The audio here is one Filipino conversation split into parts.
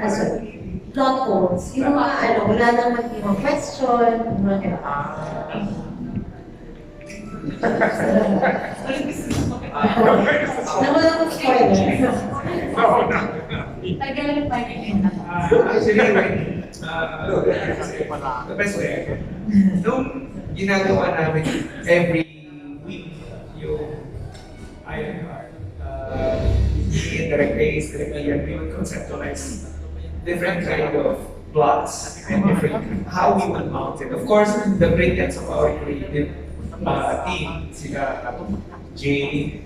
As plot holes. Yung mga wala nang mag-ibang question, mga Nawalang spoiler. Tagal pa rin. The best way I can. Nung ginagawa namin every week yung Iron Heart, in direct base, direct Ian, we would conceptualize different kind of plots and different how we would mount it. Of course, the brilliance of our creative team, sila Jay,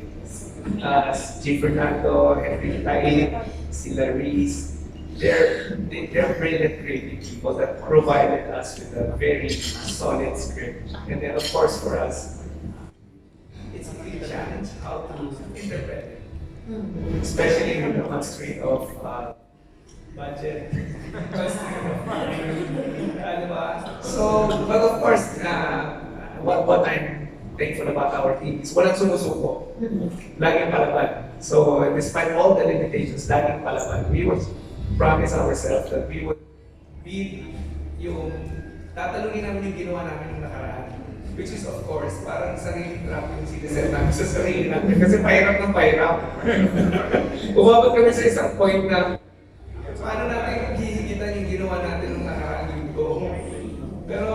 Jay Fernando, Henry Taib, sila Reese, they're brilliant creative people that provided us with a very solid script. And then of course for us, it's a real challenge how to interpret it. Especially with the constraint of budget, constraint of money, So, but of course, what I'm thankful about our team is walang sumusuko. Laging palaban. So, despite all the limitations, laging palaban. We would promise ourselves that we would be yung tatalungin namin yung ginawa namin nung nakaraan. Which is of course, parang sariling trap yung siniset namin sa sarili natin. Kasi pahirap ng pahirap. Umabot kami sa isang point na paano natin hihigitan yung ginawa natin nung nakaraan linggo. Pero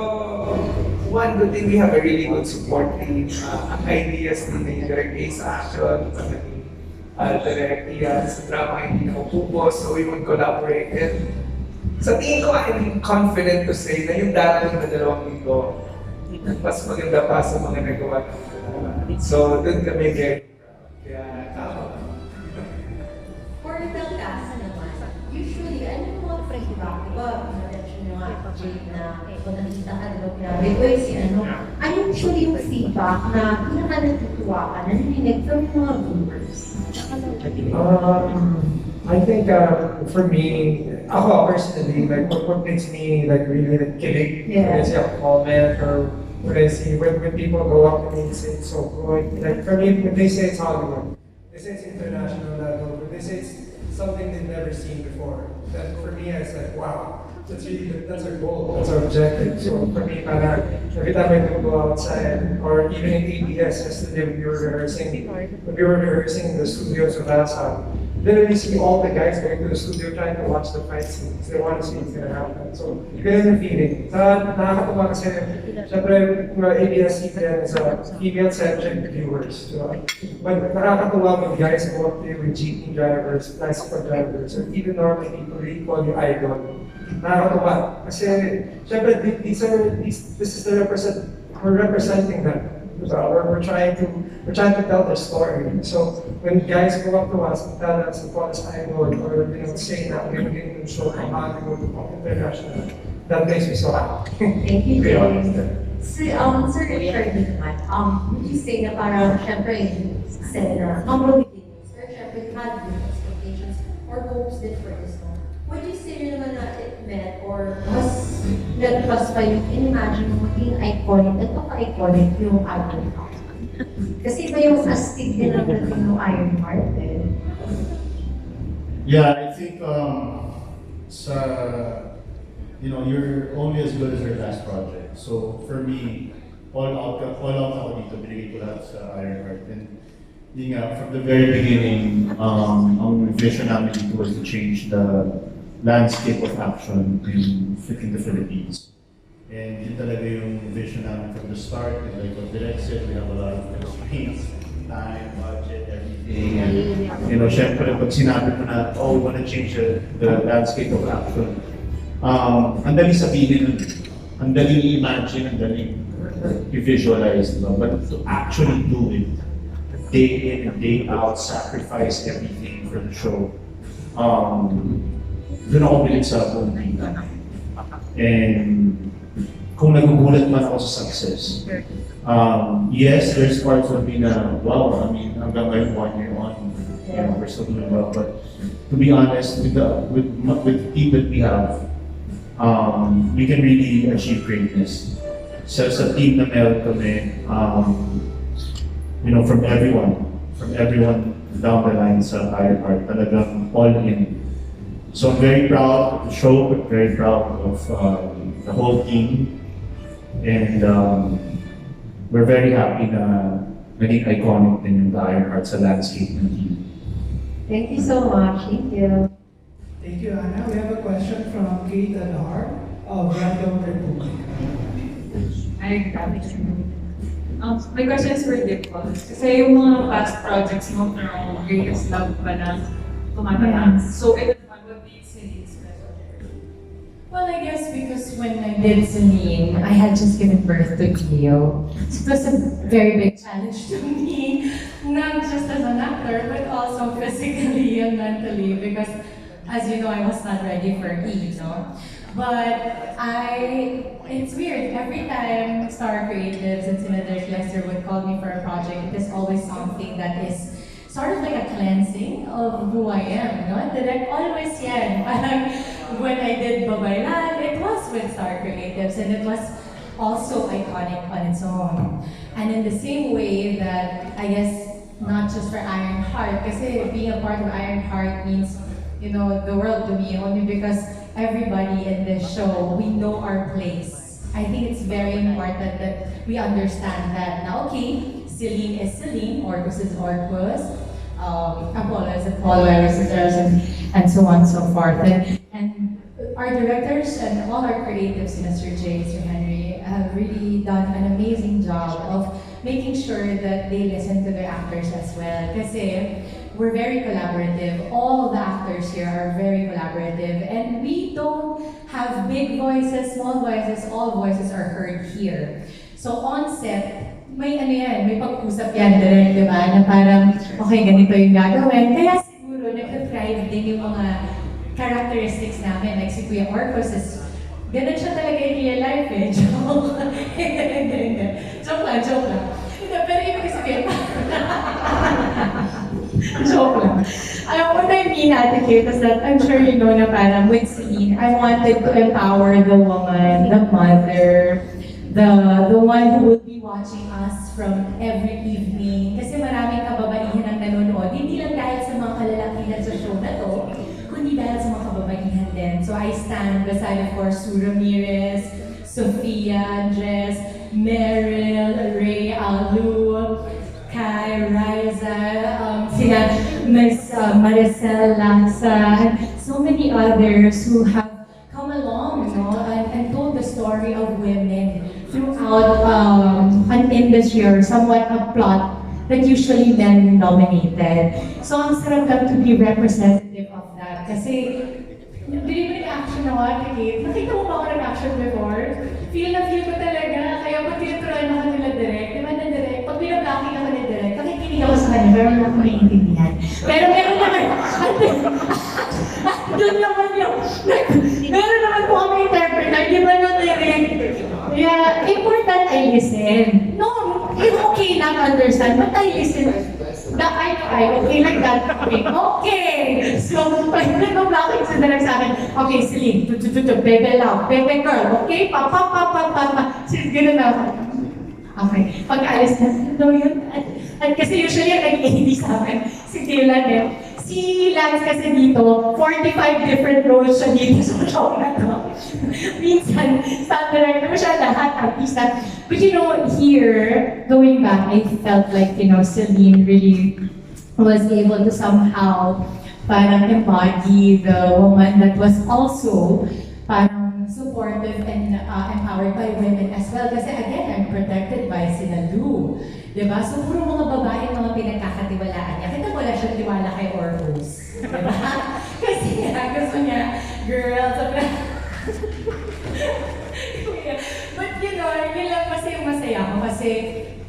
one good thing, we have a really good support team. Ang ideas ni Direct Ace Action, Direct Ian, sa drama hindi nakupupos, so we would collaborate. And sa tingin ko, I'm confident to say na yung darating na 2 linggo, mas maganda pa sa mga nagawa natin. So, doon kami very proud. Kaya, tama. For the cast naman, usually, ano yung mga feedback? Diba, na-mention nyo nga, Jade, na kung nakita ka naman grabe, ano usually yung feedback na pinaka-natutuwa ka, naninig from mga viewers? I think for me, ako personally, like what makes me like really like kilig when I see a comment or when I see when people go up to me and say it's so good. Like for me, when they say it's Hollywood, they say it's international level, but they say it's something they've never seen before. That for me, I said, wow, that's really good. That's our goal. That's our objective. So for me, every time I go outside, or even in ABS, yesterday when we were rehearsing in the studios of Asa, literally see all the guys going to the studio trying to watch the fight scenes. They want to see what's going to happen. So, ganun yung feeling. Nakakatawa kasi, syempre, ABS-CBN is a female-centric viewers. But nakakatawa when guys go up there with jeepney drivers, bicycle drivers, or even normally people really call you idol. Nakakatawa. Kasi, syempre, this is the we're representing them. We're trying to tell their story. So when guys go up to us and tell us about us idol, or say that we're going to show from Hollywood to international, that makes me so happy. Thank you, Jay. Sir Richard naman, would you say na parang, syempre, said na humble beginnings, or syempre, you had good expectations or hopes din for this one. Would you say naman na it met or mas nagpas pa yung imagine mo maging iconic, ito ka-iconic yung Iron Heart? Kasi iba yung astig din ang dating ng Iron Heart eh. Yeah, I think you're only as good as your last project. So for me, all out ako dito, binigay ko lahat sa Iron Heart. And yun nga, from the very beginning, ang vision namin dito was to change the landscape of action in the Philippines. And yun talaga yung vision namin from the start. And like what Direk said, we have a lot of constraints, time, budget, everything. And syempre, pag sinabi mo na, we want to change the landscape of action, ang dali sabihin, ang dali i-imagine, ang dali i-visualize, diba? But to actually do it, day in and day out, sacrifice everything for the show, doon ako bilig sa buong kita. And kung nagugulat man ako sa success, yes, there's parts of me na, wow, I mean, hanggang ngayon, 1 year on, we're still doing well. But to be honest, with the team that we have, we can really achieve greatness. So sa team na meron kami, from everyone down the line sa Ironheart, talagang all in. So I'm very proud of the show, very proud of the whole team, and we're very happy na naging iconic din yung the Ironheart sa landscape ng TV. Thank you so much. Thank you. Thank you, Anna. We have a question from Kate Adar of Random Republic. Ay, grabe. My question is for Dimple. Kasi yung mga past projects mo from Greatest Love pa na tumataas. So, ito naman, what do you say is special? Well, I guess because when I did Celine, I had just given birth to Cleo. So it was a very big challenge to me, not just as an actor, but also physically and mentally, because as you know, I was not ready for E, no? But it's weird. Every time Star Creatives and Senator Lester would call me for a project, it is always something that is sort of like a cleansing of who I am, no? Direct always yan. Parang when I did Babaylan, it was with Star Creatives and it was also iconic on its own. And in the same way that, I guess, not just for Ironheart, kasi being a part of Ironheart means, you know, the world to me, only because everybody in this show, we know our place. I think it's very important that we understand that now, okay, Celine is Celine, Orcus is Orcus, Apollo is Apollo, Eris is Eris, and so on and so forth. And our directors and all our creatives, Mr. J, Mr. Henry, have really done an amazing job of making sure that they listen to their actors as well. Kasi we're very collaborative. All the actors here are very collaborative. And we don't have big voices, small voices, all voices are heard here. So on set, may ano yan, may pag-usap yan direct, di ba? Na parang, okay, ganito yung gagawin. Kaya siguro, nag-thrive din yung mga characteristics namin. Like si Kuya Orcos is, ganun siya talaga in real life eh. Joke. Hindi. Joke lang. Pero ibig sabihin, joke lang. What I mean, Ate Kate, is that I'm sure you know na parang with Celine, I wanted to empower the woman, the mother, the one who would be watching us from every evening. Kasi maraming kababaihan ang nanonood. Hindi lang dahil sa mga kalalakihan sa show na to, kundi dahil sa mga kababaihan din. So I stand beside, of course, Sue Ramirez, Sofia, Andres, Meryl, Ray, Alu, Kai, Riza, sila Miss Maricel Lanza, and so many others who have come along, you know, and told the story of women throughout an industry or somewhat a plot that usually men dominated. So ang sarap lang to be representative of that. Kasi, bili mo nag-action ako, Ate Kate. Nakita mo ba ako nag-action before? Feel na feel ko talaga. Kaya pag tinuturuan ako nila direct, di ba na direct? Pag binablocking ako nila direct, nakikinig ako sa kanya, pero wala akong naiintindihan. Pero meron naman, doon naman yung, meron naman po kami interpreter, di ba no direct? Yeah, important I listen. No, it's okay not understand, but I listen. I okay like that. Okay. So, pag nag-blocking sa dalag sa akin, okay, Celine, bebe love, bebe girl, okay? Pa. Sige, gano'n na ako. Okay. Pag-alis na, ano yun? At kasi usually, nag-AD sa akin, si Dylan eh. Si Lance kasi dito, 45 different roles siya dito sa show na to. Minsan, standard naman siya lahat, artista. But you know, here, going back, I felt like, you know, Celine really was able to somehow parang embody the woman that was also parang supportive and empowered by women as well. Kasi again, I'm protected by sina Lou. Diba? So, puro mga babae mga pinagkakatiwalaan niya. Kita wala siyang tiwala kay Orcus. Diba? Kasi nga, gusto niya, girls, but you know, yun lang kasi yung masaya ko. Kasi,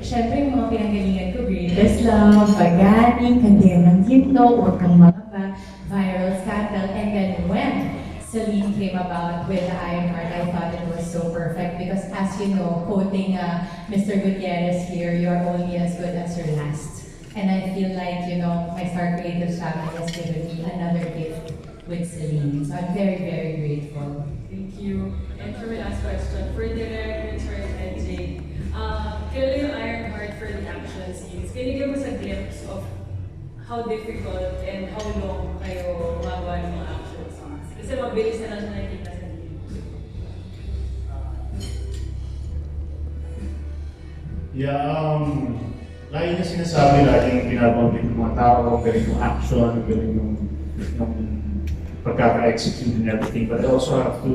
syempre yung mga pinanggalingan ko, Greatest Love, Paganing, Kandiyan ng Ginto, Huwag Kang Mangaba, Viral Scandal, and then when Celine came about with the Ironheart, I thought it was so perfect because as you know, quoting Mr. Gutierrez here, you're only as good as your last. And I feel like, you know, my Star Creative family has given me another gift with Celine. So I'm very, very grateful. Thank you. And for my last question, for Derek, Richard, and Jake, kailan yung Ironheart for the action scenes? Can you give us a glimpse of how difficult and how long kayo gumagawa ng mga action songs? Kasi mabilis na lang siya nakikita sa video. Yeah, lagi na sinasabi, laging binabanggit ng mga tao, galing yung action, galing yung pagkaka-execute and everything. But I also have to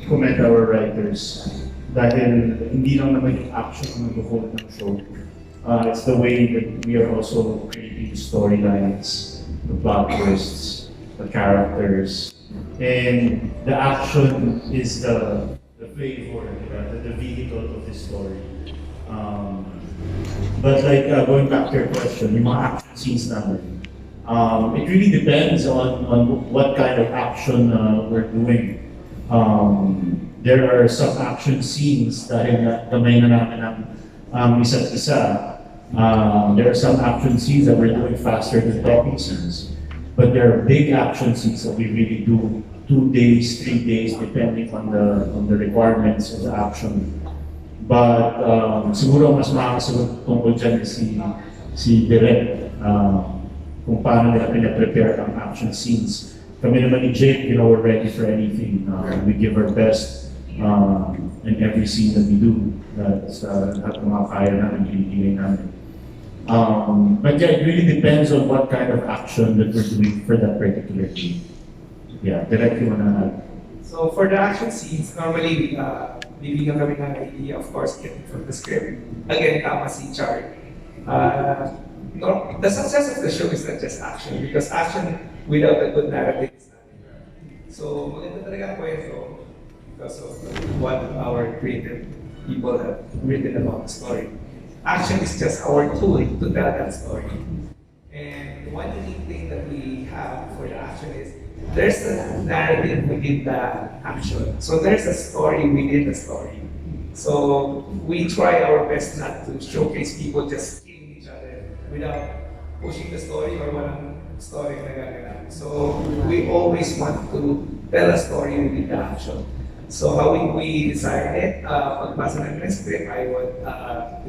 commend our writers dahil hindi lang naman yung action ang nag-hold ng show. It's the way that we are also creating storylines, the plot twists, the characters, and the action is the flavor, the vehicle of the story. But like going back to your question, yung mga action scenes namin, it really depends on what kind of action we're doing. There are some action scenes dahil gamay na namin ang isa't isa. There are some action scenes that we're doing faster than talking scenes. But there are big action scenes that we really do 2 days, 3 days, depending on the requirements of the action. But siguro mas makakasagot tungkol dyan si Direk kung paano nila pinaprepare ang action scenes. Kami naman ni Jake, we're ready for anything. We give our best in every scene that we do. That's lahat ng mga kaya namin, binibigay namin. But yeah, it really depends on what kind of action that we're doing for that particular scene. Yeah, Direk, you wanna add? So for the action scenes, normally bibigyan kami ng idea, of course, getting from the script. Again, tama si Char. The success of the show is not just action, because action without a good narrative is nothing. So maganda talaga ang kwento because of what our creative people have written about the story. Action is just our tool to tell that story. And one unique thing that we have for the action is there's a narrative within the action. So there's a story within the story. So we try our best not to showcase people just killing each other without pushing the story or walang story na gaganap. So we always want to tell a story within the action. So how we design it, pagbasa ng script, I would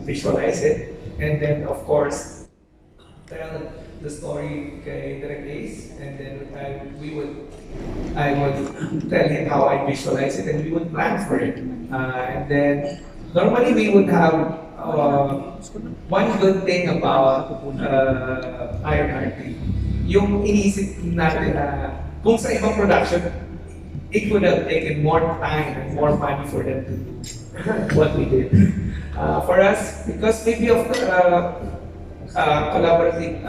visualize it, and then of course tell the story kay Direk Ace, and then I would tell him how I visualize it, and we would plan for it. And then normally we would have one good thing about Ironheart, yung iniisip natin na kung sa ibang production, it would have taken more time and more money for them to do what we did. For us, because maybe of the collaborative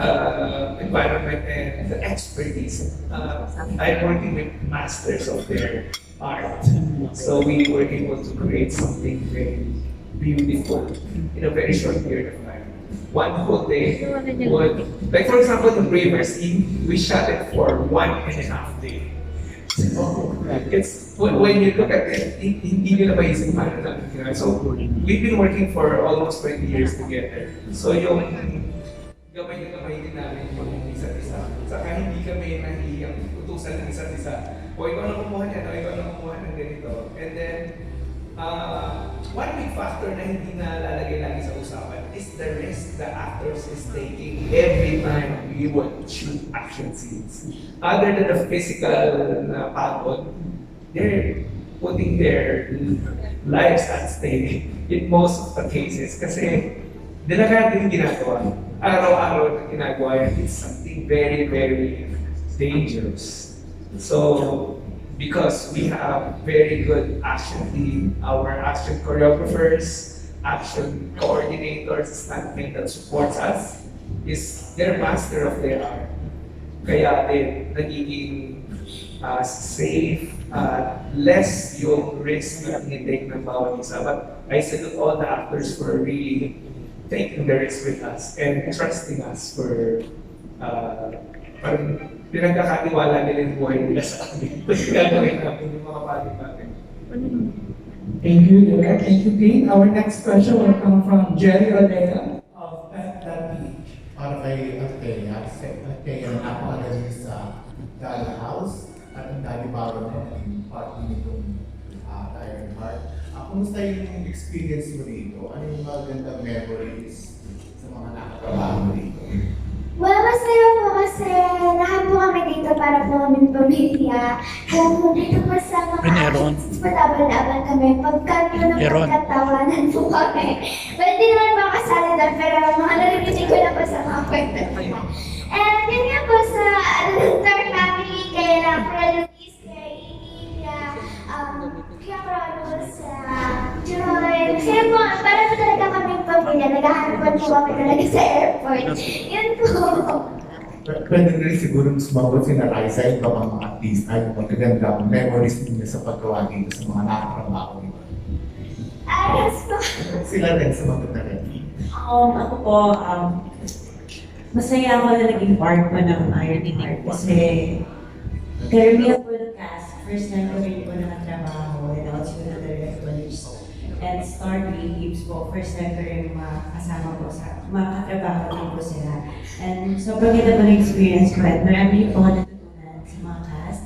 environment and the expertise, I'm working with masters of their art. So we were able to create something very beautiful in a very short period of time. One whole day would, like for example, the Braver scene, we shot it for 1.5 days. It's when you look at it, hindi nyo na maisip paano namin ginawa. So we've been working for almost 20 years together. So yung gamay na gamay din namin yung isa't isa. Saka hindi kami nahihiyang utusan ng isa't isa. O ikaw na kumuha niyan, o ikaw na kumuha ng ganito. And then, one big factor na hindi na lalagay lagi sa usapan is the risk the actors is taking every time we would shoot action scenes. Other than the physical pagod, they're putting their lives at stake in most of the cases. Kasi dinagaan din ginagawa. Araw-araw na ginagawa yan, it's something very, very dangerous. So, because we have very good action team, our action choreographers, action coordinators, stuntmen that supports us, is they're master of their art. Kaya din nagiging safe, less yung risk na tinitake ng bawat isa. But I salute all the actors for really taking the risk with us and trusting us for parang pinagkakatiwala nila yung buhay nila sa amin. Gagawin namin yung mga bagay natin. Thank you, Direk. Thank you, Dean. Our next question will come from Jerry Odea of Pet.ph. Para kay Atea na napakagaling sa Daddy House at ang Daddy Baronet ang party nitong Ironheart. Kumusta yung experience mo dito? Ano yung magandang memories sa mga nakatrabaho mo dito? Well, masaya po para po kami pamilya. Kaya po dito po sa mga actions, pataban-laban kami. Pagkanto ng pagkatawanan po kami. Well, di naman makasali doon, pero mga naririnig ko na po sa mga kwento nila. And yun nga po sa entire family, kaya lang, kaya Luis, kaya Amy, kaya Carlos, Joy. Kaya po, para po talaga kaming pamilya, naghahanapan po kami talaga sa airport. Yun po. Pwede rin siguro sumabot si Raisa, iba mga artista, yung magagandang memories ninyo sa paggawa dito sa mga nakatrabaho nito. Yes po. Sila rin, sumagot na rin. Ako po, masaya ako na naging part po ng Iron Heart kasi karamihan po ng cast, first time ko rin po nakatrabaho and also na directors. And Star Creatives po, first time ko rin makasama po sa, makatrabaho din po sila. And sobrang ganda po ng experience ko at marami po ako natutunan sa mga cast.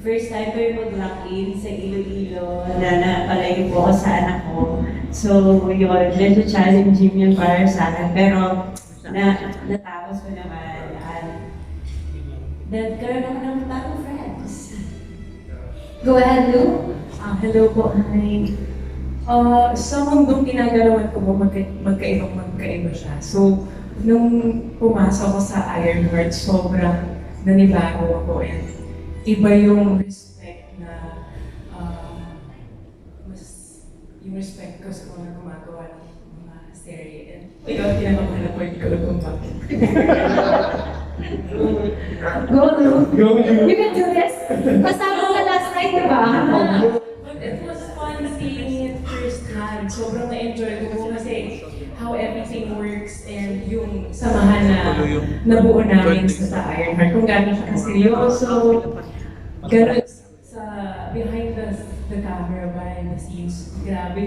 First time ko rin mag-lock-in sa Iloilo na napalayo po ako sa anak ko. So yun, medyo challenging yun para sa akin. Pero natapos ko naman at nagkaroon ako ng bagong friends. Go ahead, Lou. Hello po, hi. Sa mundong ginagalawan ko po, magkaiba siya. So, nung pumasok ko sa Ironheart, sobrang nanibago ako and iba yung respect na yung respect ko sa mga gumagawa ng mga serie. And ikaw, tinanong ko yung kalabang bakit. Go, Lou. Go, Lou. You can do this. Kasama ka last night, di ba? But it was fun seeing it firsthand. Sobrang na-enjoy ko po kasi how everything works and yung samahan na nabuo namin sa Ironheart. Kung gano'n siya kaseryoso, gano'n sa behind the camera, behind the scenes. Grabe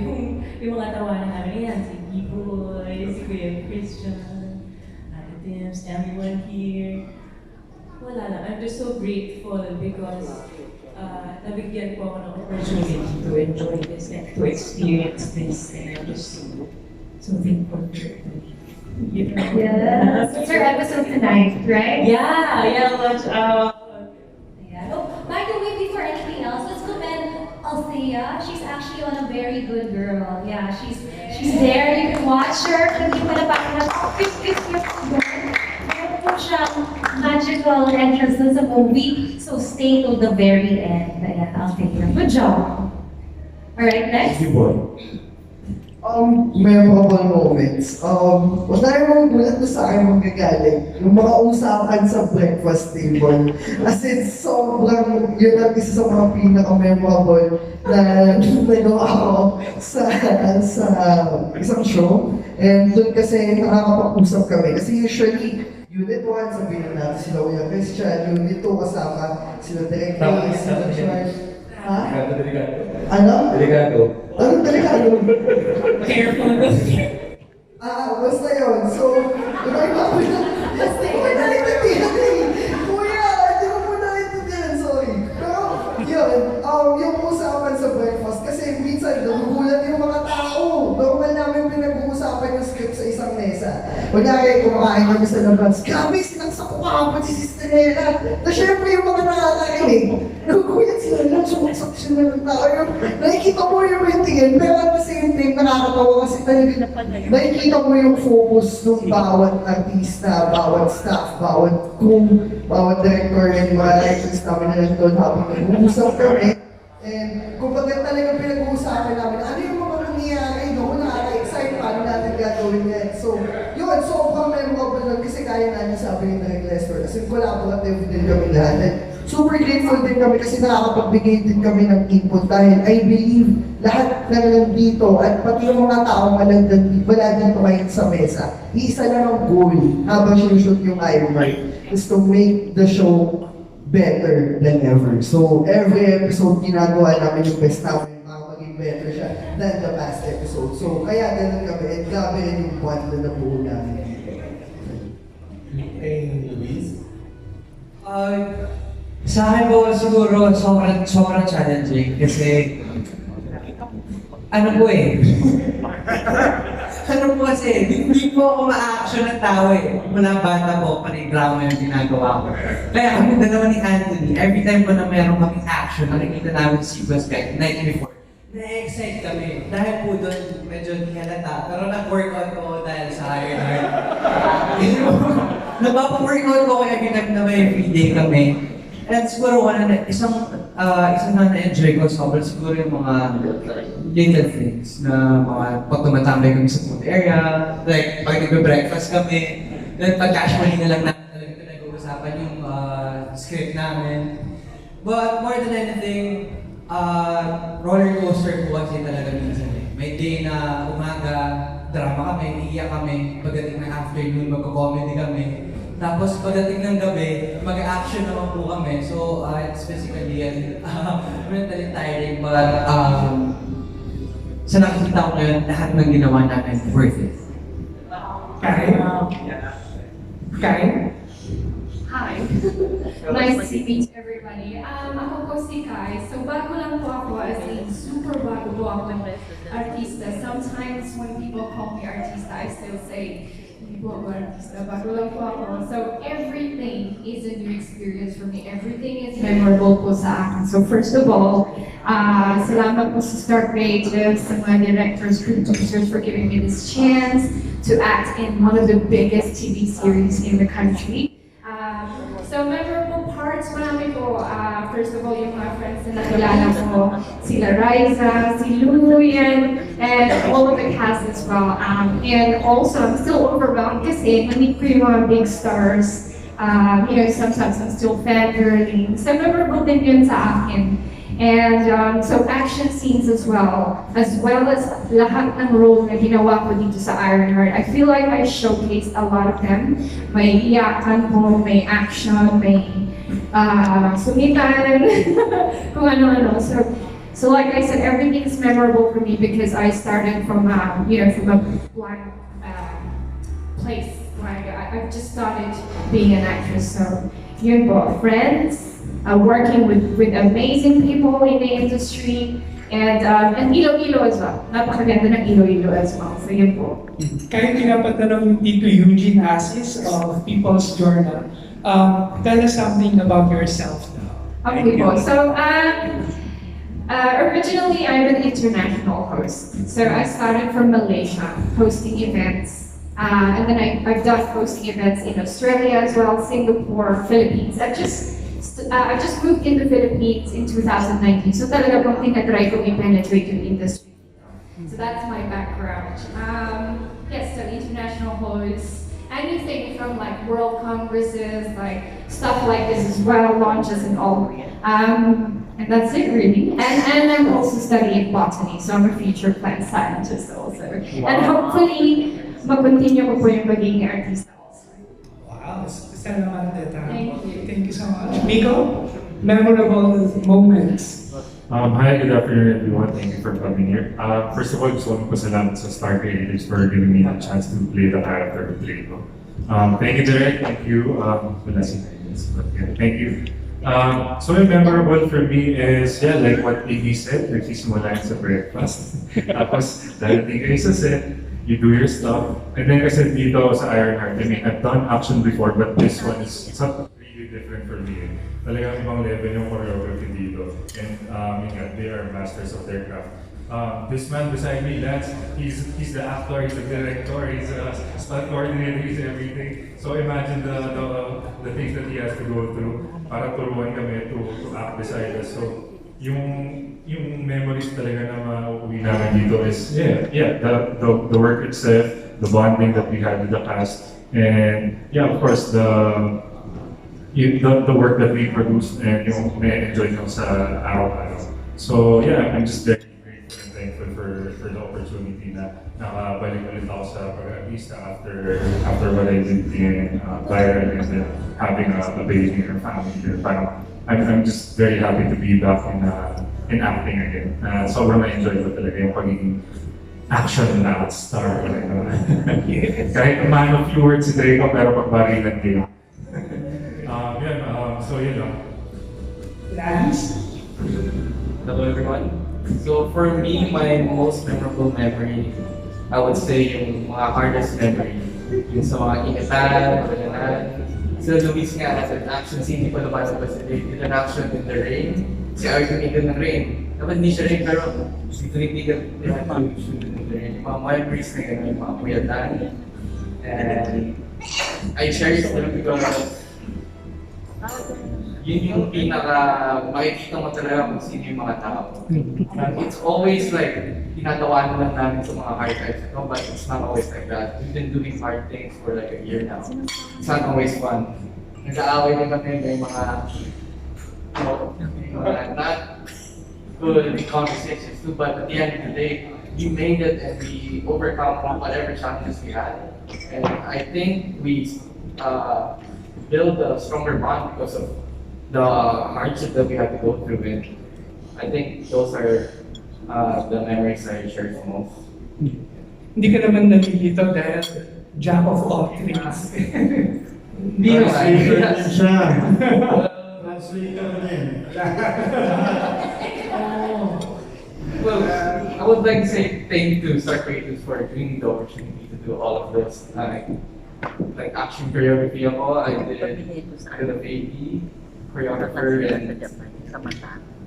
yung mga tawanan namin. Yan, si B-Boy, si Kuya Christian, Ate Tims, everyone here. Wala lang. I'm just so grateful because nabigyan po ako ng opportunity to enjoy this and to experience this. And I'm just so thankful for it. Yes. It's our episode tonight, right? Yeah, watch out. Yeah. Oh, by the way, before anything else, let's commend Althea. She's actually on a very good girl. Yeah, she's there. You can watch her. Hindi mo na parang meron po siyang magical entrance dun sa movie. So stay till the very end. Ayan, Althea. Good job. Alright, next. Memorable moments. Wala yung gulat na sa akin magagaling. Yung mga usapan sa breakfast table. As in, sobrang, yun ang isa sa mga pinaka-memorable na nagawa ako sa isang show. And doon kasi nakakapag-usap kami. Kasi usually, Unit 1, sabihin natin sila Kuya Christian. Unit 2, kasama sila Director, sila Charles. Ha? Ano? Delikado. Anong delikado? Careful. Basta yun. So, iba-iba ko na. Yes, hindi ko naintindihan eh. Kuya, hindi ko po naintindihan, sorry. Pero, yun, yung usapan sa breakfast, kasi minsan, nagugulat yung mga tao. Normal namin pinag-uusapan yung script sa isang mesa. Kunyari, kumakain kami sa labas. Grabe, sinangsakukapan si Sister Nela. Na syempre yung mga nakakarinig. Nagugulat sila lang, sumaksak sila ng tao. Nakikita mo yung tingin, pero at the same time, nakakatawa kasi talaga. Nakikita mo yung focus ng bawat artista, bawat staff, bawat crew, bawat director, and mga writers namin na nandun habang nag-uusap kami. And kung bakit talaga pinag-uusapan namin, ano yung mga nangyayari noon, nakaka-excite, paano natin gagawin yan. So, yun, sobrang memorable nun kasi kaya nga niya sabi ni Direk Lester, kasi collaborative din kami lahat. And super grateful din kami kasi nakakapagbigay din kami ng input dahil I believe lahat na nandito at pati yung mga taong wala dito ngayon sa mesa, iisa lang ang goal habang sinushoot yung Ironheart is to make the show better than ever. So every episode ginagawa namin yung best namin para maging better siya than the past episode. So kaya ganun kami and grabe rin yung bond na nabuo namin dito. Hey, Luis? Sa akin po siguro sobrang challenging kasi ano po ano po kasi, hindi po ako ma-action ng tao eh. Mula bata po, panay drama yung ginagawa ko. Kaya kami dalawa ni Anthony, every time po na meron kaming action, nakikita namin si sequence kahit night before, na-excite kami. Dahil po doon, medyo hindi halata. Pero nag-workout ko dahil sa Iron Heart. Nagpapa-workout ko every time na may free day kami. And siguro isang na na-enjoy ko sobrang siguro yung mga little things na mga pag tumatambay kami sa food area, like pag nagbe-breakfast kami, then pag casually na lang namin talaga pinag-uusapan yung script namin. But more than anything, roller coaster po kasi talaga minsan eh. May day na umaga, drama kami, iiyak kami, pagdating ng afternoon, magko-comedy kami. Tapos pagdating ng gabi, mag-action naman po kami. So it's basically mentally tiring but sa nakikita ko ngayon, lahat ng ginawa namin worth it. Kai? Hi. Nice to meet everybody. Ako po si Kai. So bago lang po ako as in super bago po ako artista. Sometimes when people call me artista, I still say, hindi po ako artista. Bago lang po ako. So everything is a new experience for me. Everything is memorable po sa akin. So first of all, salamat po sa Star Creative, sa mga directors, producers for giving me this chance to act in one of the biggest TV series in the country. So memorable parts, marami po. First of all, yung mga friends na nakilala ko, sila Riza, si Luluyan, and all of the cast as well. And also, I'm still overwhelmed kasi nandito ko yung mga big stars. Sometimes I'm still fangirling. So memorable din yun sa akin. And so action scenes as well as lahat ng role na ginawa ko dito sa Ironheart. I feel like I showcased a lot of them. May iyakan po, may action, may sumitan, kung ano-ano. So like I said, everything is memorable for me because I started from a blank place. Like I've just started being an actress. So yun po, friends. Working with amazing people in the industry, and Iloilo as well. Napakaganda ng Iloilo as well. So yun po. Kahit pinapatanong yung Tito Eugene Asis of People's Journal, tell us something about yourself now. Okay po. So originally I'm an international host. So I started from Malaysia, hosting events. And then I've done hosting events in Australia as well, Singapore, Philippines. I just moved in the Philippines in 2019, so talaga pong tinatry kong i-penetrate yung industry. So that's my background. Yes, so international hosts, anything from like world congresses, like stuff like this as well, launches and all. And that's it really. And I'm also studying botany, so I'm a future plant scientist also. Wow. And hopefully, mag-continue ko po yung magiging artista. Wow, salamat. Thank you so much. Miko, memorable moments. Hi, good afternoon everyone. Thank you for coming here. First of all, just want to pasalamat sa Star Creatives for giving me the chance to play the character of Draco. Thank you, Derek. Thank you. Thank you. So memorable for me is, like what Iggy said, nagsisimula yan sa breakfast. Tapos, darating kayo sa set, you do your stuff. And then kasi dito sa Ironheart, I mean, I've done action before, but this one is really different for me. Talagang ibang level yung choreography dito. And they are masters of their craft. This man beside me, Lance, he's the actor, he's the director, he's a stunt coordinator, he's everything. So imagine the things that he has to go through para turuan kami to act beside us. So yung memories talaga na mauwi namin dito is the work itself, the bonding that we had with the cast, and of course the work that we produced and yung na-enjoy nyo sa araw-araw. So I'm just very grateful and thankful for the opportunity na nakabalik ulit ako sa pag-artista after what I did in Viral and then having a baby and a family. Parang I'm just very happy to be back in acting again. Sobrang na-enjoy ko talaga yung pagiging action na star ko na. Kahit man of few words si Draco, pero pagbarilan din. So yun lang. Lance? Hello everyone. So for me, my most memorable memory I would say yung mga hardest memory. Yung sa mga ingatan, gano'n. Sila Luis nga, as an action scene, hindi ko naman sa Pacific. Did an action in the rain. Si Ari tumigan ng rain. Dapat hindi siya rain, pero tumigan in the rain. Yung mga memories na gano'n, yung mga puyatan. And I cherish them because yun yung makikita mo talaga kung sino yung mga tao. It's always like, tinatawanan lang namin sa mga hard times, but it's not always like that. We've been doing hard things for like a year now. It's not always fun. Nag-aaway din kami may mga not good conversations too, but at the end of the day, we made it and we overcome whatever challenges we had. And I think we build a stronger bond because of the hardship that we had to go through. And I think those are the memories I cherish most. Hindi ka naman nalilito dahil jack of all trades. Hindi naman. Translator din siya. Translator din. Well, I would like to say thank you to Star Creatives for giving me the opportunity to do all of this. Like action choreography ako, I did a baby, choreographer, and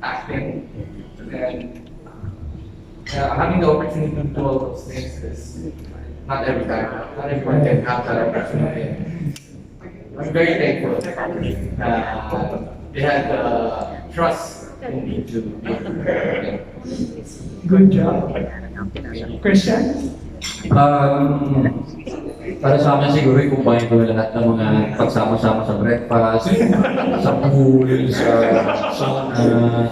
acting. And having the opportunity to do all those things is not every time. Not everyone can have that opportunity. I'm very thankful. They had trust in me to be here. Good job. Christian? Para sa akin siguro i-combine ko lahat ng mga pagsama-sama sa breakfast, sa pool, sa sauna,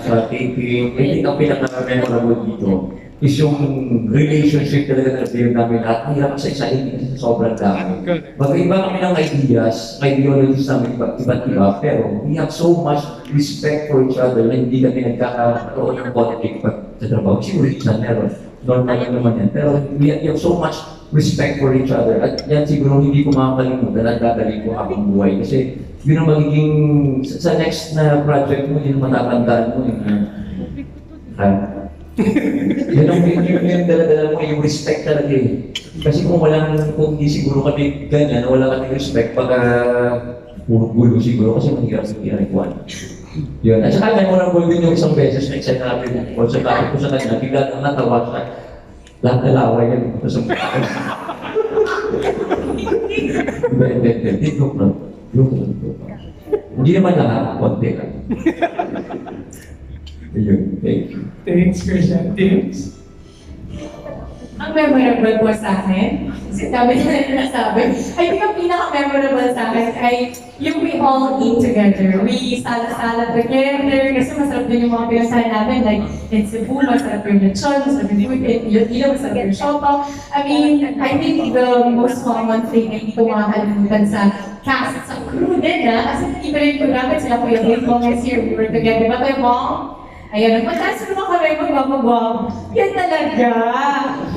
sa taping. I think ang pinaka-memorable dito is yung relationship talaga na nabilang namin lahat. Ang hirap sa isa, hindi kasi sobrang dami. Magkaiba kami ng ideologies namin iba't iba, pero we have so much respect for each other na hindi kami nagkakaroon ng conflict sa trabaho. Siguro isa meron. Normal naman yan. Pero we have so much respect for each other. At yan siguro hindi ko makakalimutan at dadali ko habang buhay. Kasi yun ang magiging, sa next na project mo, yun ang matatandaan mo. Yung dala-dala mo, yung respect talaga eh. Kasi kung hindi siguro kami ganyan, wala kami respect, pagka puro gulo siguro kasi mahirap sa pinarikuan. Yun. At saka memorable din yung isang beses na isa namin o sa kapit ko sa kanya, bigla nang natawa siya. Lahat na laway yan dito sa mga. Hindi, joke lang. Hindi naman lahat, konti lang. Ayun, thank you. Thanks, Christian. Thanks. Ang memorable po sa akin, kasi dami na nasabi, I think ang pinaka-memorable sa akin ay yung we all eat together. We sala-sala together, kasi masarap din yung mga pinasahan namin, like in Cebu, masarap yung lechon, masarap yung food, in Iloilo, masarap yung siopaw. I mean, I think the most common thing na hindi ko makakalimutan sa cast, sa crew din kasi iba rin po namin sila Kuya Bong is here, we were together. Ba Kuya Bong? Ayan, magkasa naman kami magpapagwam. Yan talaga.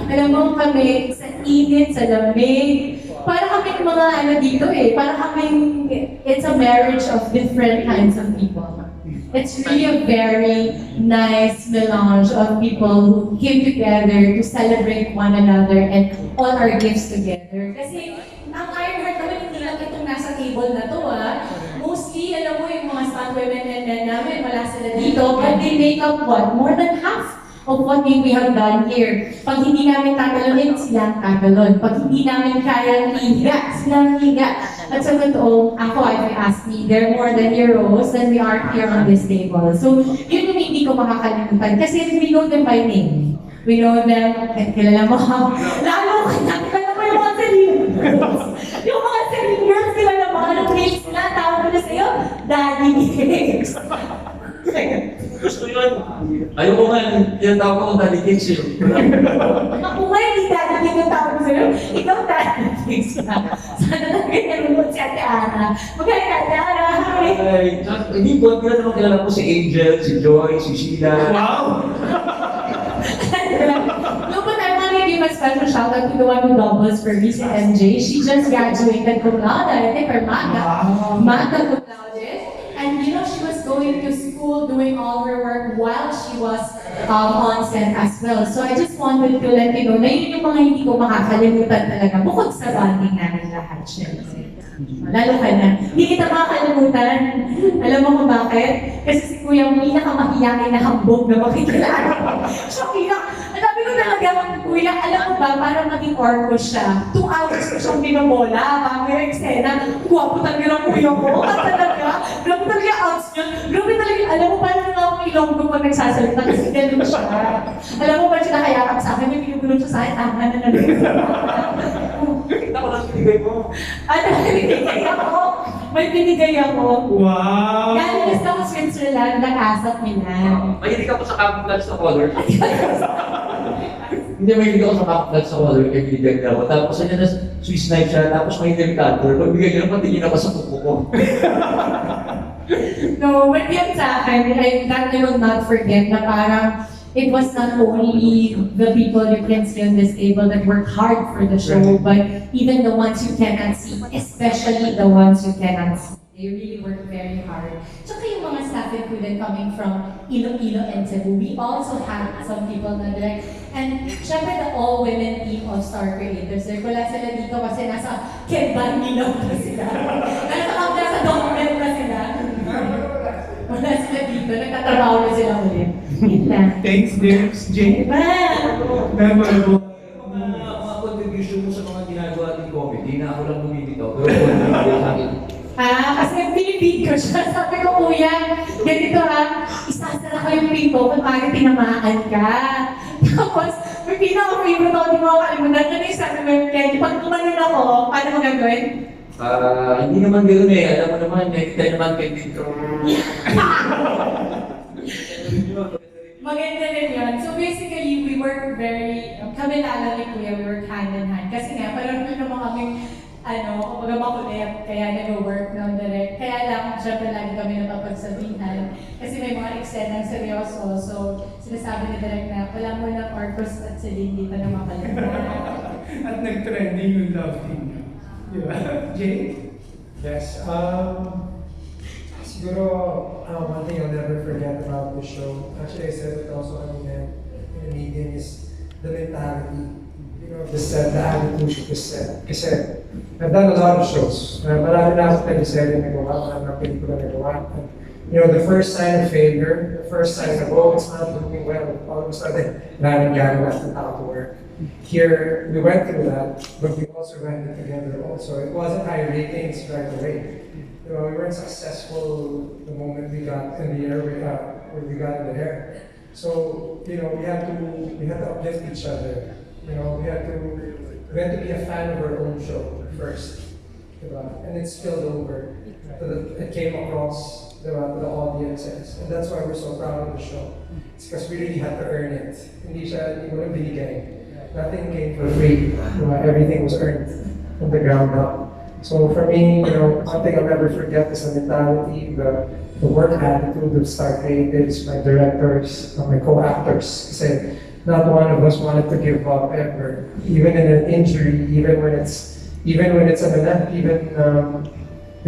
Alam mo kami, sa init, sa lamig. Para kami mga dito para kami, it's a marriage of different kinds of people. It's really a very nice melange of people who came together to celebrate one another and all our gifts together. Kasi ang Ironheart naman hindi lang itong nasa table na to Mostly, alam mo yung mga stunt women and men namin, wala sila dito, but they make up what? More than half of what we have done here. Pag hindi namin tatalunin, sila ang tatalon. Pag hindi namin kayang higa, sila ang higa. At sa totoo, ako, if you ask me, they're more than heroes than we are here on this table. So, yun yung hindi ko makakalimutan. Kasi we know them by name. We know them, kilala mo, lalo kilala mo yung mga singers. Yung mga singers, kilala mo, anong names nila, tawag ko na sa'yo, Daddy Cakes. Gusto yun. Ayoko nga, yung tawag ko Daddy Cakes yun. Ako nga, hindi Daddy Cakes yung tawag ko sa'yo. Ikaw Daddy Cakes ka. Sana nagkakaroon si Ate Ana. Magaling Ate Ana, hi! Hindi ko, hindi naman kilala ko si Angel, si Joy, si Sheila. Wow! No, but I want to give a special shout out to the one who doubles for me, si MJ. She just graduated cum laude, I think, or magna cum laude. And you know, she was going to school doing all her work while she was on set as well. So I just wanted to let you know na yun yung mga hindi ko makakalimutan talaga. Bukod sa bonding namin lahat, syempre. Lalo ka na. Hindi kita makakalimutan. Alam mo kung bakit? Kasi si Kuya ang pinakamahiyain na hambog na makikilala. Siya ang dami ko talaga, Kuya, alam mo ba, parang maging orco siya. 2 hours ko siyang binobola bago yung eksena. Guwapo talaga ng Kuya ko. At talaga, grabe talaga yung outs niya. Grabe talaga, alam mo, parang nga akong ilong ko pag nagsasalita kasi ganun siya. Alam mo ba siya nakayakap sa akin, may pinugulong siya sa akin, tama na nalang. Kita ko lang binigay mo. Ano, binigay ako. May binigay ako. Wow! Galing gusto ko Switzerland, nakasap nila. Mahilig ako sa camouflage na color. Hindi, mahilig ako sa camouflage na color, kaya binigyan niya ako. Tapos ano na Swiss knife siya, tapos may delikador. Pagbigay niya, patingin ako sa kuko ko. No, but yun sa akin, that I will not forget na parang it was not only the people you can see on this table that worked hard for the show, but even the ones you cannot see, especially the ones you cannot see. They really worked very hard. Tsaka yung mga staff included coming from Iloilo and Cebu, we also had some people na direct. And syempre the all-women team of Star Creators, wala sila dito kasi nasa Kenbanilo na sila. Nasa document na sila. Wala sila dito, nagtatrabaho na sila ulit. Thanks, Dips. Jay. Memorable. Mga contribution mo sa mga ginagawa ng comedy, na ako lang bumibitaw, pero contribution sa akin. Kasi pinipid ko siya. Sabi ko, Kuya, ganito isasara ko yung pinto kung bakit tinamaan ka. Tapos, may pinaka-favorite ako, di mo makakalimutan. Ano yung sabi mo, Kenny, pag tumanon ako, paano mo gagawin? Hindi naman gano'n eh. Alam mo naman, kita naman kay dito. Maganda rin yun. So basically, we work kami lalo ni Kuya, we work hand in hand. Kasi nga, parang naman kaming, kumbaga makulit, kaya nag-work ng direct. Kaya lang, syempre lagi kami napapagsabihan. Kasi may mga eksenang seryoso. So, sinasabi ni direct na, wala mo ng Orcos at Celine, hindi pa na mapalala. At nag-trending yung love team niyo. Diba? Jay? Yes. Siguro, one thing I'll never forget about the show, actually I said it also in the meeting, is the mentality. The set, the attitude of the set. Kasi, I've done a lot of shows. Marami na ako teleserye nagawa, marami na pelikula nagawa. The first sign of failure, the first sign of, it's not doing well, all of a sudden, nangyari na out to work. Here, we went through that, but we also ran it together also. It wasn't high ratings right away. We weren't successful the moment we got in the air, when we got in the air. So, we had to uplift each other. We had to be a fan of our own show first. And it spilled over. It came across to the audiences. And that's why we're so proud of the show. It's because we really had to earn it. Hindi mo lang binigay. Nothing came for free. Everything was earned from the ground up. So for me, one thing I'll never forget is the mentality, the work attitude of Star Creatives, my directors, my co-actors. Kasi not one of us wanted to give up ever. Even in an injury, even when it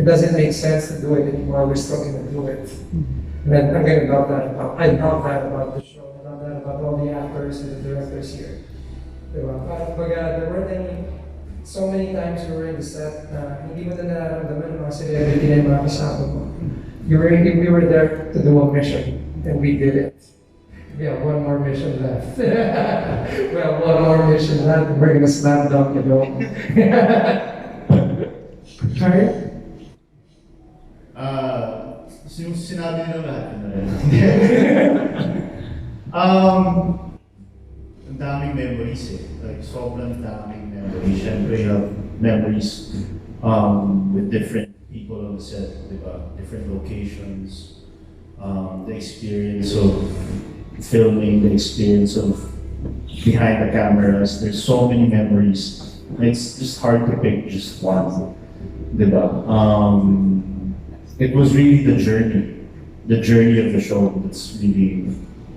doesn't make sense to do it anymore, we're still gonna do it. And I'm gonna love that about the show. I love that about all the actors and the directors here. There weren't so many times we were in the set na hindi mo na nararamdaman ng mga celebrity na yung mga kasama mo. We were there to do a mission, and we did it. We have one more mission left. We're gonna slam dunk, Sorry? Sinabi nila lahat yun na rin. Ang daming memories eh. Like, sobrang daming memories. Siyempre, you have memories with different people on the set, diba? Different locations, the experience of filming, the experience of behind the cameras. There's so many memories. It's just hard to pick just one, diba? It was really the journey of the show that's really,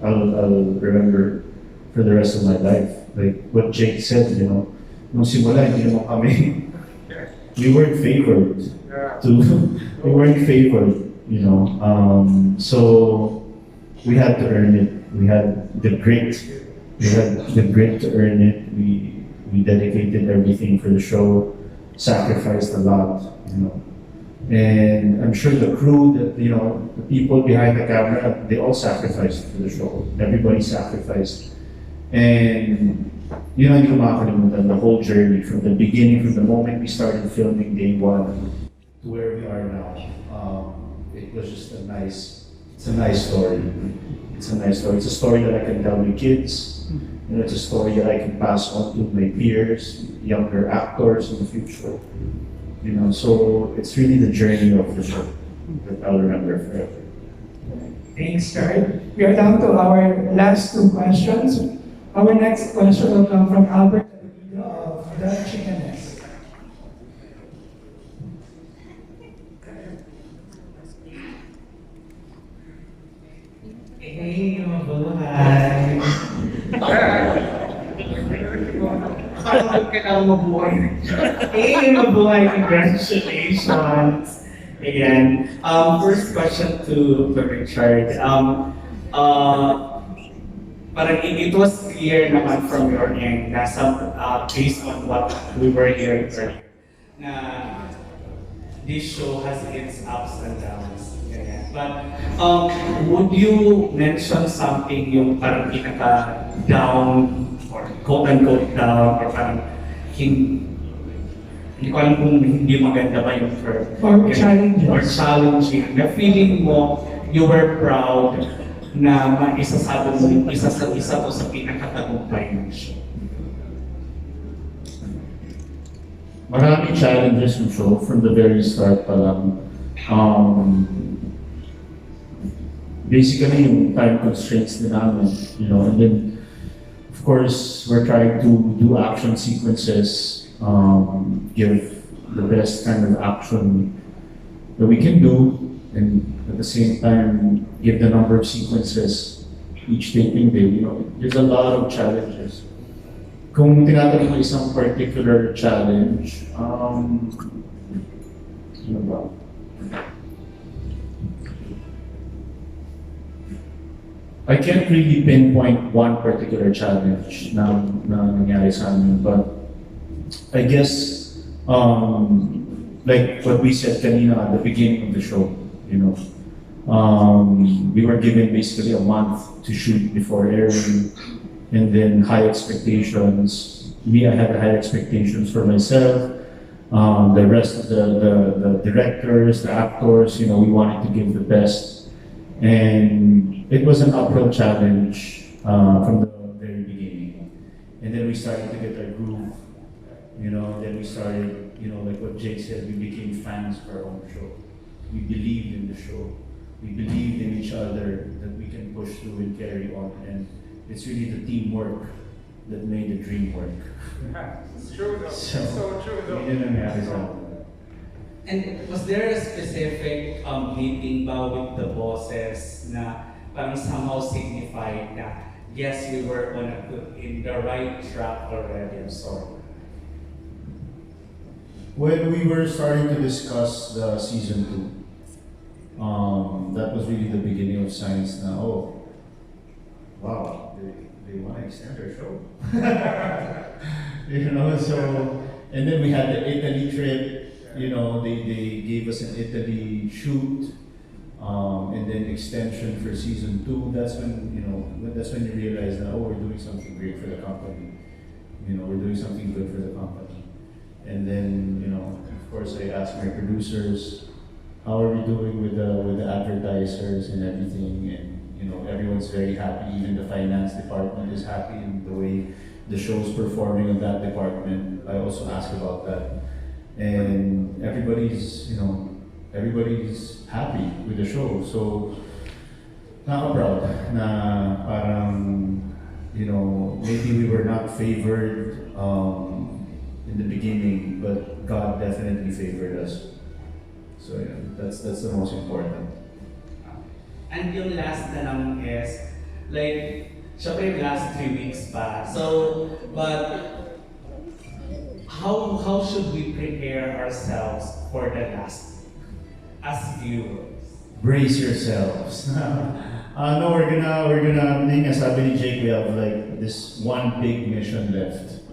I'll remember for the rest of my life. Like what Jake said, nung simula, hindi naman kami, we weren't favored. We weren't favored, so we had to earn it. We had the grit. We had the grit to earn it. We dedicated everything for the show, sacrificed a lot, you know. And I'm sure the crew, that you know, the people behind the camera, they all sacrificed for the show. Everybody sacrificed. And you know, hindi ko makakalimutan the whole journey from the beginning, from the moment we started filming day one to where we are now. It was just it's a nice story. It's a nice story. It's a story that I can tell my kids. You know, it's a story that I can pass on to my peers, younger actors in the future. You know, so it's really the journey of the show that I'll remember forever. Thanks, Carl. We are down to our last two questions. Our next question will come from Albert Paborito of the Chickeness. Hey, mabuhay! Huwag ka lang mabuhay. Hey, mabuhay! Congratulations! Ayan. First question to Richard. Parang it was clear naman from your end na based on what we were hearing earlier, na this show has its ups and downs. Ganyan. But would you mention something yung parang pinaka-down or quote-unquote down or parang hindi ko alam kung hindi maganda ba yung term. Or challenging. Or challenging. Na feeling mo you were proud na isa to sa pinakatagumpay ng show. Maraming challenges yung show from the very start pa lang. Basically, yung time constraints din namin, you know, and then, of course, we're trying to do action sequences, give the best kind of action that we can do, and at the same time, give the number of sequences each taping day. You know, there's a lot of challenges. Kung tinatanong mo isang particular challenge, ano ba? I can't really pinpoint one particular challenge na nangyari sa amin, but I guess, like what we said kanina at the beginning of the show, you know, we were given basically a month to shoot before airing, and then high expectations. I had high expectations for myself, the rest of the directors, the actors, you know, we wanted to give the best. And it was an uphill challenge from the very beginning. And then we started to get our groove, you know, then we started, you know, like what Jake said, we became fans for our own show. We believed in the show. We believed in each other, that we can push through and carry on. And it's really the teamwork that made the dream work. Yeah, it's true though. So true though. yun ang nangyari sa amin. And was there a specific meeting ba with the bosses na parang somehow signified na yes, we were in the right track already? I'm sorry. When we were starting to discuss the season 2, that was really the beginning of signs na, oh, wow, they want to extend their show. You know, so, and then we had the Italy trip, you know, they gave us an Italy shoot, and then extension for season 2. That's when, you know, that's when you realize that, oh, we're doing something great for the company. You know, we're doing something good for the company. And then, you know, of course, I asked my producers, how are we doing with the advertisers and everything? And, you know, everyone's very happy. Even the finance department is happy in the way the show's performing in that department. I also asked about that. And everybody's, you know, everybody's happy with the show. So, nakaka-proud na parang, you know, maybe we were not favored in the beginning, but God definitely favored us. So yeah, that's the most important. And yung last na lang is, like, syempre yung last 3 weeks pa. So, but how should we prepare ourselves for the last as viewers? Brace yourselves. No, we're gonna, yun nga, sabi ni Jake, we have like this one big mission left.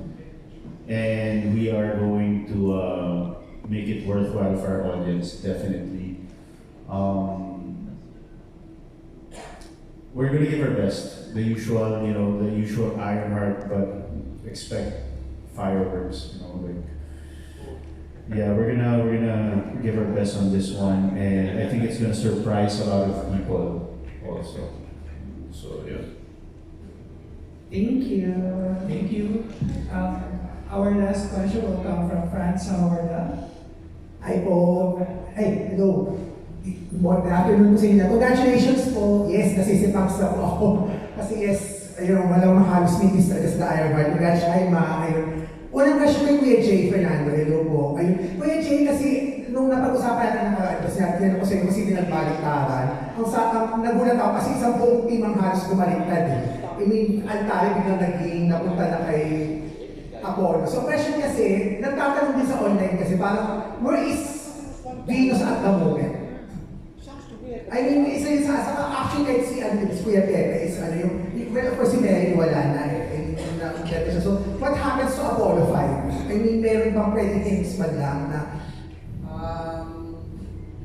And we are going to make it worthwhile for our audience, definitely. We're gonna give our best. The usual, the usual Ironheart, but expect fireworks, like. Yeah, we're gonna give our best on this one, and I think it's gonna surprise a lot of people also. So yeah. Thank you. Thank you. Our last question will come from Franz Howard. Hi po. Hey, hello. Good afternoon po sa inyo. Congratulations po. Yes, nasisipangs na po ako. Kasi yes, ayun, walang halos mitis talaga sa Ironheart. Congratulations, hi ma. Ayun. Unang question kay Kuya Jay Fernando. Hello po. Ayun. Kuya Jay, kasi nung napag-usapan natin kasi tinanong ko sa inyo kasi dinagbaliktaran. Nagulat ako kasi isang buong team ang halos bumaliktad. I mean, Altari biglang naging napunta na kay Apollo. So question kasi, nagtatanong din sa online kasi parang, where is Venus at the moment? I mean, isa yun actually kahit si Kuya Pepe is well, of course si Mary wala na so, what happens to Apollo 5? I mean, meron bang pwede things man lang na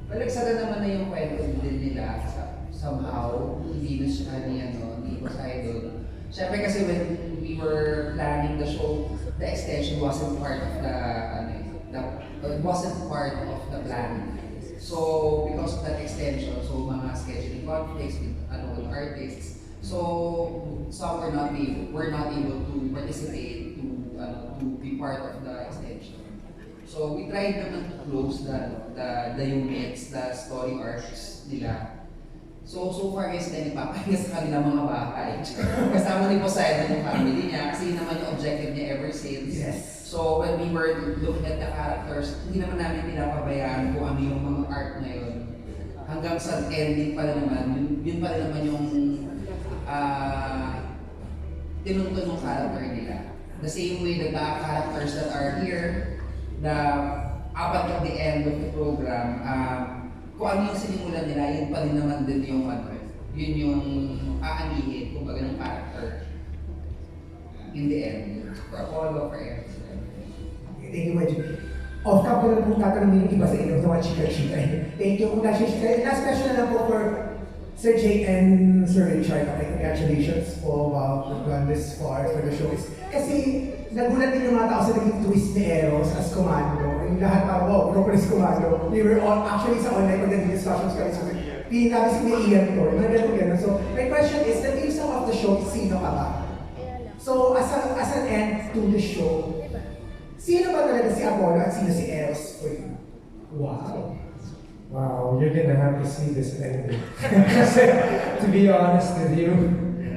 baliksada naman na yung kwento din nila somehow, hindi na siya hindi was idol. Siyempre kasi when we were planning the show, the extension wasn't part of it wasn't part of the plan. So because of that extension, so mga scheduling conflicts with artists, so some were not able to participate to be part of the extension. So we tried naman to close the units, the story arcs nila. So far guys, hindi papahinga sa kanilang mga bahay. Kasama ni Poseidon yung family niya kasi yun naman yung objective niya ever since. Yes. So when we were looking at the characters, hindi naman namin pinapabayaan kung ano yung mga art na yun. Hanggang sa ending pala naman, yun pala naman yung tinuntun ng character nila. The same way that the characters that are here, up at the end of the program, kung ano yung sinimulan nila, yun pa rin naman din yung yun yung aanihin, kumbaga ng character. In the end, for Apollo, for everything. Thank you, Wedge. Off-top ko lang po tatanungin yung iba sa inyo sa mga chika-chika. Thank you, congratulations. Last question na lang po for Sir Jake and Sir Richard. Okay, congratulations po about we've gone this far for the show. Kasi nagulat din yung mga tao sa naging twist ni Eros as commando. Yung lahat parang, wow, ikaw pala si commando. We were all, actually sa online pag naging discussions kami sa pininabi si may Ian to. Ganun. So, my question is, the theme song of the show, sino ka ba? So, as an end to the show, sino ba talaga si Apollo at sino si Eros for you? Wow. Wow, you're gonna have to see this ending. To be honest with you,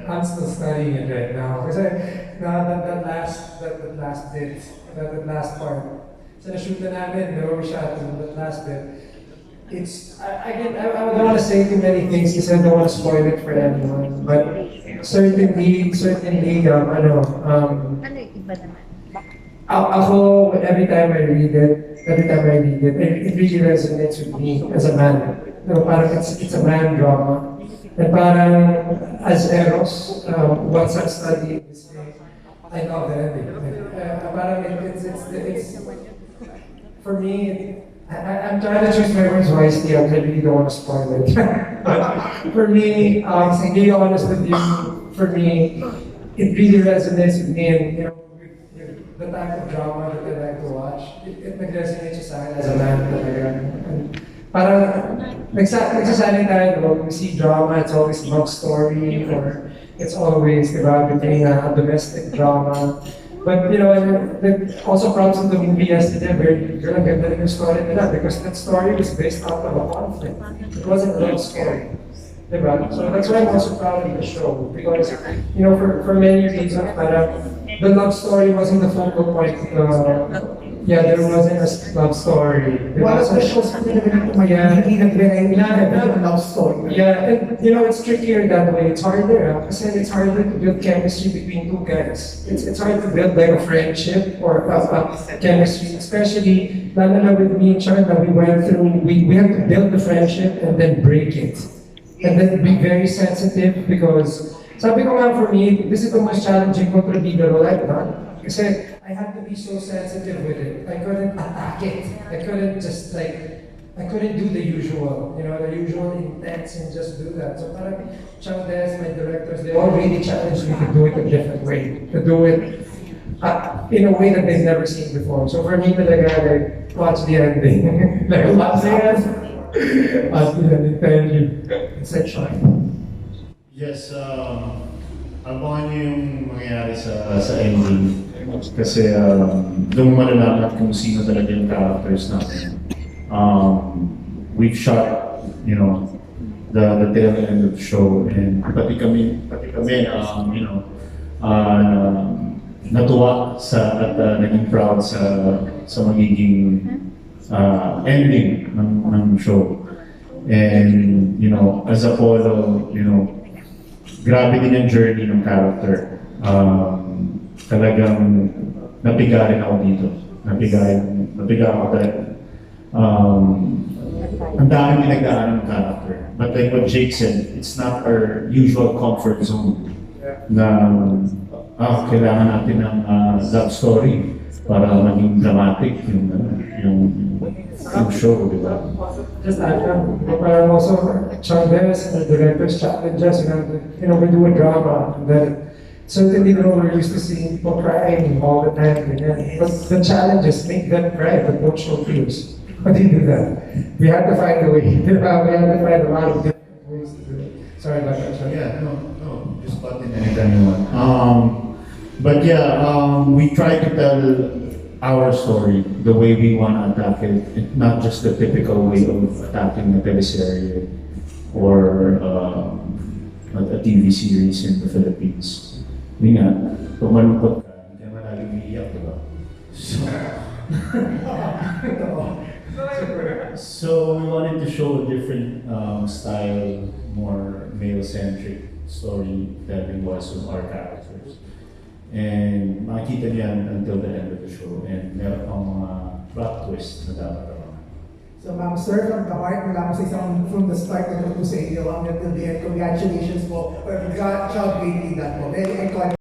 I'm still studying it right now. Because that last bit, that last part, sa na-shoot na namin, where we shot that last bit, I don't want to say too many things because I don't want to spoil it for anyone. But certainly, ako, every time I read it, it really resonates with me as a man. Parang it's a man drama. And parang as Eros, once I'm studying this thing, I love the ending. Parang it's for me, I'm trying to choose my words wisely. I really don't want to spoil it. But for me, to be honest with you, for me, it really resonates with me, and the type of drama that I like to watch, it nag-resonate sa akin as a man talaga. Parang nagsasanay tayo, when we see drama, it's always love story, or it's always between a domestic drama. But also props of the movie yesterday, very ganda rin yung story nila because that story was based out of a conflict. It wasn't a love story. Diba? So that's why I'm also proud of the show because, for many reasons, the love story wasn't the focal point. There wasn't a love story. One of the shows hindi love story. Yeah, and it's trickier that way. It's harder because it's harder to build chemistry between two guys. It's hard to build like a friendship or a chemistry, especially with me and Char that we went through. We had to build the friendship and then break it. and then be very sensitive because sabi ko nga for me, this is the most challenging kontrabida role I've done. Kasi I had to be so sensitive with it. I couldn't attack it. I couldn't just I couldn't do the usual, the usual intense and just do that. So parang Changdes, my directors, they all really challenged me to do it a different way, to do it in a way that they've never seen before. So for me talaga, like, watch the ending. Like, watch the ending. Watch the ending. Thank you. It's a choice. Yes, abangan niyo yung mangyayari sa ending. Kasi doon mo malalaman kung sino talaga yung characters natin. We've shot, the tail end of the show, and pati kami, natuwa at naging proud sa magiging ending ng show. And, as Apollo, grabe din yung journey ng character. Talagang napiga rin ako dito. Napiga ako dahil ang daming pinagdaanan ng character. But like what Jake said, it's not our usual comfort zone na kailangan natin ng love story para maging dramatic yung show, di ba? Just add parang also Chavez, the director's challenges, we do a drama, and then certainly we're used to seeing people crying all the time, but the challenges make them cry, but don't show tears. How do you do that? We had to find a way. We had to find a lot of different ways to do it. Sorry about that, Sean. Yeah, no, just button anytime you want. But yeah, we try to tell our story the way we want to attack it, not just the typical way of attacking a teleserye or a TV series in the Philippines. Hindi nga, kung malungkot ka, hindi ka malalim iiyak, diba? So we wanted to show a different style, more male-centric storytelling was of our characters. And makikita niyan until the end of the show. And meron pang mga plot twist na dapat abangan. So ma'am, sir, from the heart, mula sa isang from the start na ito sa inyo, until the end, congratulations po. Or job greatly done po. Very iconic.